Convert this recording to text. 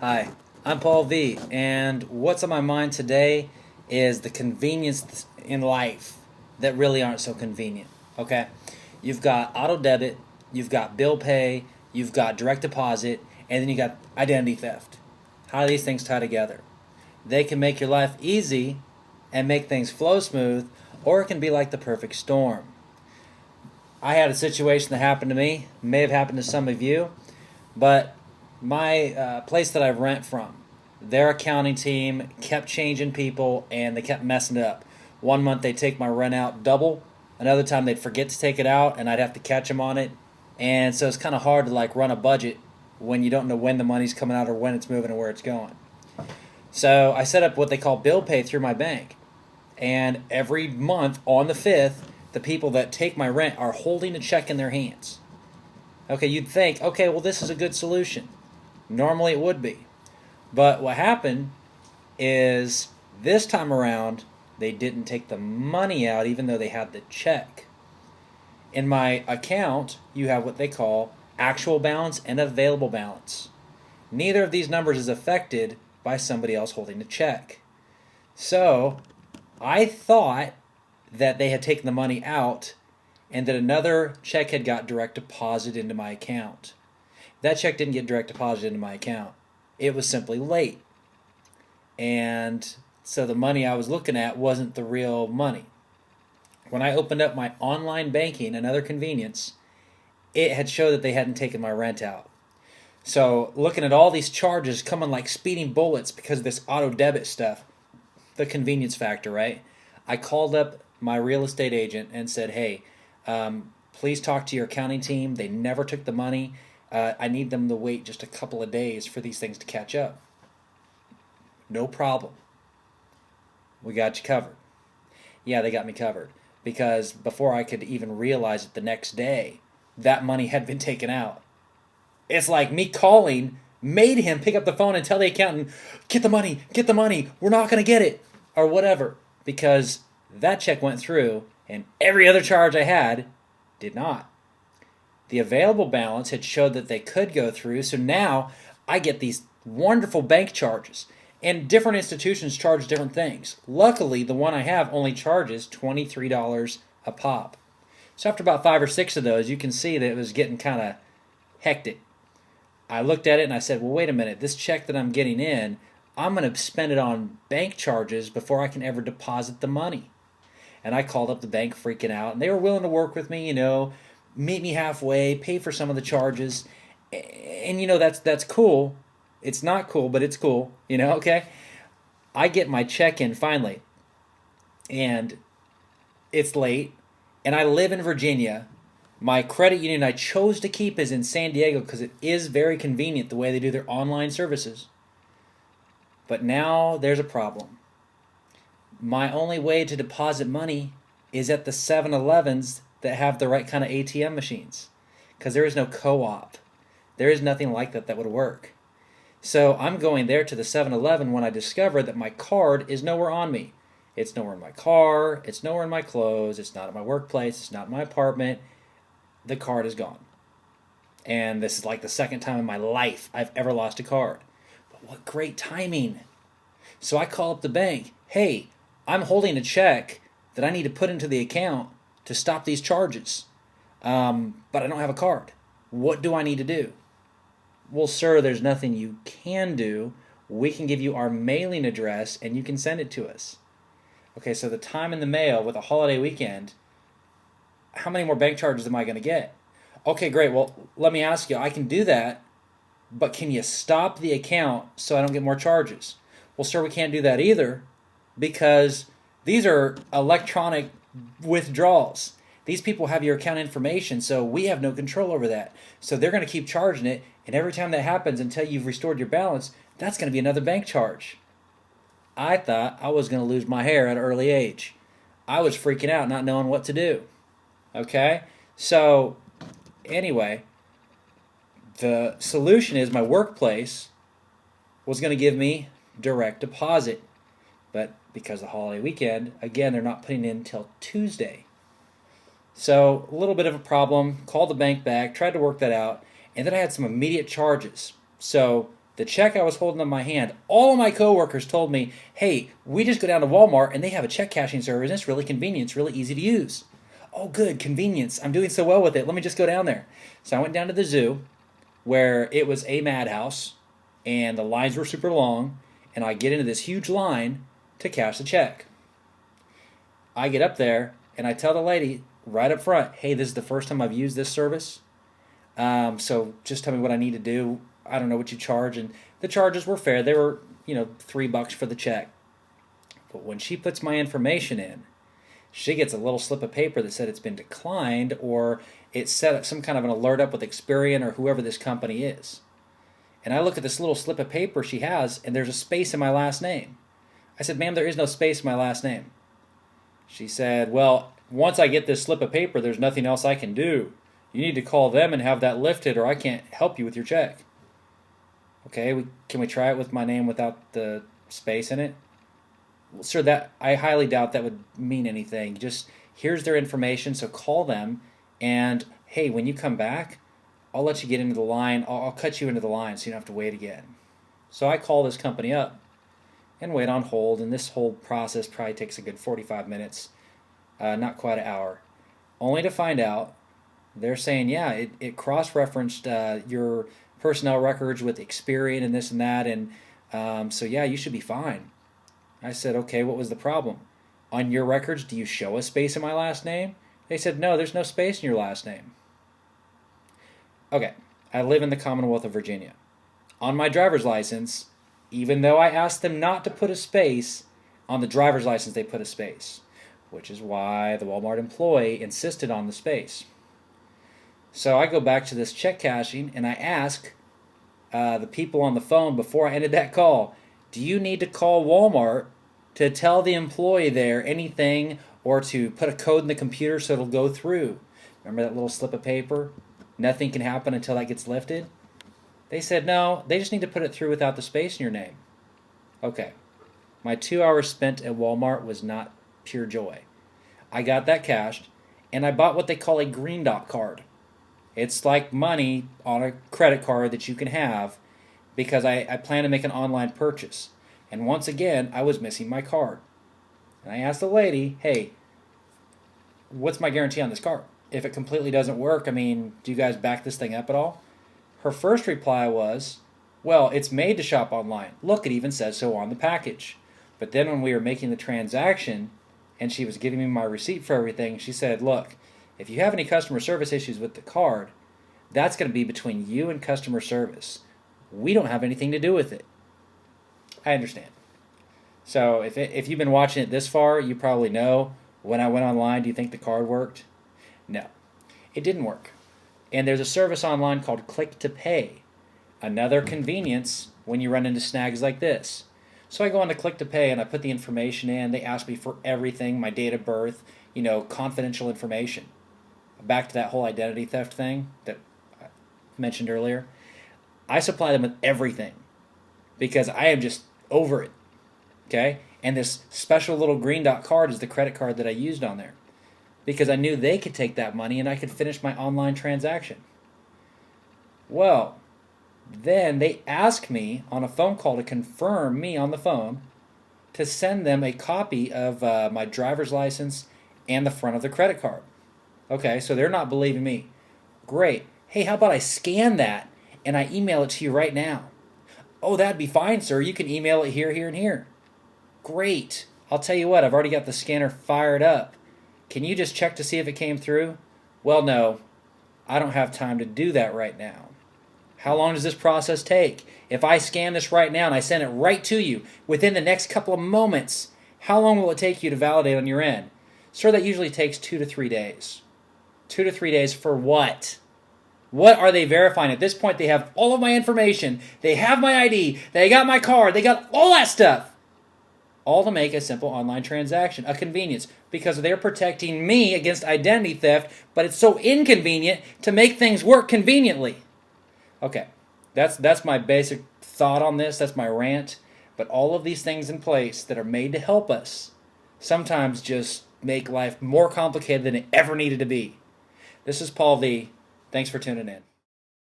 Hi, I'm Paul V, and what's on my mind today is the convenience in life that really aren't so convenient. Okay? You've got auto debit, you've got bill pay, you've got direct deposit, and then you got identity theft. How do these things tie together? They can make your life easy and make things flow smooth, or it can be like the perfect storm. I had a situation that happened to me, may have happened to some of you, but my place that I rent from, their accounting team kept changing people and they kept messing it up. One month they'd take my rent out double, another time they'd forget to take it out and I'd have to catch them on it. And so it's kind of hard to like run a budget when you don't know when the money's coming out or when it's moving or where it's going. So I set up what they call bill pay through my bank. And every month on the 5th, the people that take my rent are holding a check in their hands. Okay, you'd think, okay, well, this is a good solution. Normally it would be. But what happened is this time around, they didn't take the money out even though they had the check. In my account, you have what they call actual balance and available balance. Neither of these numbers is affected by somebody else holding the check. So I thought that they had taken the money out and that another check had got direct deposited into my account. That check didn't get direct deposited into my account. It was simply late. And so the money I was looking at wasn't the real money. When I opened up my online banking, another convenience, it had showed that they hadn't taken my rent out. So looking at all these charges coming like speeding bullets because of this auto debit stuff, the convenience factor, right? I called up my real estate agent and said, hey, please talk to your accounting team. They never took the money. I need them to wait just a couple of days for these things to catch up. No problem. We got you covered. Yeah, they got me covered. Because before I could even realize it the next day, that money had been taken out. It's like me calling made him pick up the phone and tell the accountant, get the money, we're not going to get it, or whatever. Because that check went through and every other charge I had did not. The available balance had showed that they could go through, so now I get these wonderful bank charges. And different institutions charge different things. Luckily, the one I have only charges $23 a pop. So after about 5 or 6 of those, you can see that it was getting kind of hectic. I looked at it and I said, well, wait a minute. This check that I'm getting in, I'm going to spend it on bank charges before I can ever deposit the money. And I called up the bank freaking out, and they were willing to work with me, meet me halfway, pay for some of the charges. And, that's cool. It's not cool, but it's cool, okay? I get my check in finally, and it's late, and I live in Virginia. My credit union I chose to keep is in San Diego because it is very convenient the way they do their online services. But now there's a problem. My only way to deposit money is at the 7-Elevens that have the right kind of ATM machines because there is no co-op. There is nothing like that would work. So I'm going there to the 7-Eleven when I discover that my card is nowhere on me. It's nowhere in my car. It's nowhere in my clothes. It's not at my workplace. It's not in my apartment. The card is gone. And this is like the second time in my life I've ever lost a card. But what great timing. So I call up the bank. Hey, I'm holding a check that I need to put into the account to stop these charges. But I don't have a card. What do I need to do? Well, sir, there's nothing you can do. We can give you our mailing address and you can send it to us. Okay, so the time in the mail with a holiday weekend, how many more bank charges am I going to get? Okay, great. Well, let me ask you, I can do that, but can you stop the account so I don't get more charges? Well, sir, we can't do that either because these are electronic withdrawals. These people have your account information, so we have no control over that. So they're going to keep charging it, and every time that happens until you've restored your balance, that's going to be another bank charge. I thought I was going to lose my hair at an early age. I was freaking out, not knowing what to do. Okay? So, anyway, the solution is my workplace was going to give me direct deposit. But because of the holiday weekend, again, they're not putting it in until Tuesday. So a little bit of a problem, called the bank back, tried to work that out, and then I had some immediate charges. So The check I was holding in my hand, all of my coworkers told me, hey, we just go down to Walmart and they have a check cashing service and it's really convenient. It's really easy to use. Oh, good, convenience. I'm doing so well with it. Let me just go down there. So I went down to the zoo where it was a madhouse and the lines were super long, and I get into this huge line to cash the check. I get up there and I tell the lady right up front, hey, this is the first time I've used this service. So just tell me what I need to do. I don't know what you charge. And the charges were fair. They were, $3 for the check. But when she puts my information in, she gets a little slip of paper that said it's been declined, or it set up some kind of an alert up with Experian or whoever this company is. And I look at this little slip of paper she has, and there's a space in my last name. I said, ma'am, there is no space in my last name. She said, well, once I get this slip of paper, there's nothing else I can do. You need to call them and have that lifted, or I can't help you with your check. Okay, can we try it with my name without the space in it? Well, sir, I highly doubt that would mean anything. Just here's their information, so call them, and hey, when you come back, I'll let you get into the line. I'll cut you into the line so you don't have to wait again. So I call this company up and wait on hold, and this whole process probably takes a good 45 minutes, not quite an hour, only to find out they're saying, yeah, it cross-referenced your personnel records with Experian and this and that, and so yeah, you should be fine. I said, okay, what was the problem? On your records, do you show a space in my last name? They said, no, there's no space in your last name. Okay, I live in the Commonwealth of Virginia. On my driver's license, even though I asked them not to put a space, on the driver's license they put a space, which is why the Walmart employee insisted on the space. So I go back to this check cashing and I ask the people on the phone before I ended that call, do you need to call Walmart to tell the employee there anything, or to put a code in the computer so it'll go through? Remember that little slip of paper? Nothing can happen until that gets lifted? They said, no, they just need to put it through without the space in your name. Okay. My 2 hours spent at Walmart was not pure joy. I got that cashed, and I bought what they call a green dot card. It's like money on a credit card that you can have because I plan to make an online purchase. And once again, I was missing my card. And I asked the lady, hey, what's my guarantee on this card? If it completely doesn't work, do you guys back this thing up at all? Her first reply was, well, it's made to shop online. Look, it even says so on the package. But then when we were making the transaction and she was giving me my receipt for everything, she said, look, if you have any customer service issues with the card, that's going to be between you and customer service. We don't have anything to do with it. I understand. So if you've been watching it this far, you probably know when I went online, do you think the card worked? No, it didn't work. And there's a service online called Click to Pay, another convenience when you run into snags like this. So I go on to Click to Pay and I put the information in. They ask me for everything, my date of birth, confidential information. Back to that whole identity theft thing that I mentioned earlier. I supply them with everything because I am just over it. Okay? And this special little green dot card is the credit card that I used on there because I knew they could take that money and I could finish my online transaction. Well, then they asked me on a phone call to confirm me on the phone to send them a copy of my driver's license and the front of the credit card. Okay, so they're not believing me. Great. Hey, how about I scan that and I email it to you right now? Oh, that'd be fine, sir. You can email it here, here, and here. Great. I'll tell you what, I've already got the scanner fired up. Can you just check to see if it came through? Well, no, I don't have time to do that right now. How long does this process take? If I scan this right now and I send it right to you within the next couple of moments, how long will it take you to validate on your end? Sir, that usually takes 2 to 3 days. 2 to 3 days for what? What are they verifying? At this point, they have all of my information. They have my ID. They got my card. They got all that stuff. All to make a simple online transaction, a convenience, because they're protecting me against identity theft, but it's so inconvenient to make things work conveniently. Okay, that's my basic thought on this. That's my rant. But all of these things in place that are made to help us sometimes just make life more complicated than it ever needed to be. This is Paul V. Thanks for tuning in.